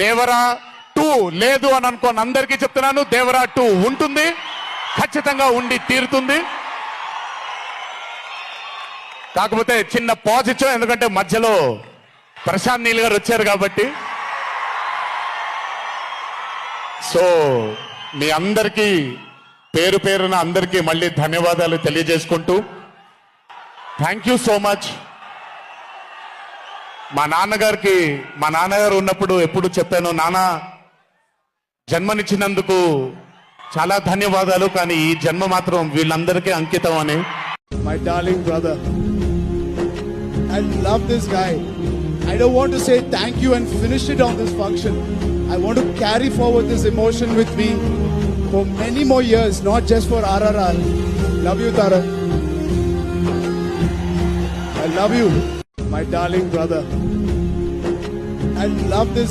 దేవరా 2 లేదు అని అనుకోని అందరికీ చెప్తున్నాను. దేవరా 2 ఉంటుంది, ఖచ్చితంగా ఉండి తీరుతుంది. కాకపోతే చిన్న పాజ్ ఇచ్చాం, ఎందుకంటే మధ్యలో ప్రశాంత్ నీల్ గారు వచ్చారు కాబట్టి. సో మీ అందరికీ పేరు పేరున అందరికీ మళ్ళీ ధన్యవాదాలు తెలియజేసుకుంటూ, థ్యాంక్ యూ సో మచ్. మా నాన్నగారు ఉన్నప్పుడు ఎప్పుడు చెప్పాను, నాన్న జన్మనిచ్చినందుకు చాలా ధన్యవాదాలు, కానీ ఈ జన్మ మాత్రం వీళ్ళందరికీ అంకితం అని. My darling brother, I love this guy. I don't want to say thank you and finish it on this function. I want to carry forward this emotion with me for many more years, not just for RRR. Love you, Tarak. I love you, my darling brother. I love this guy.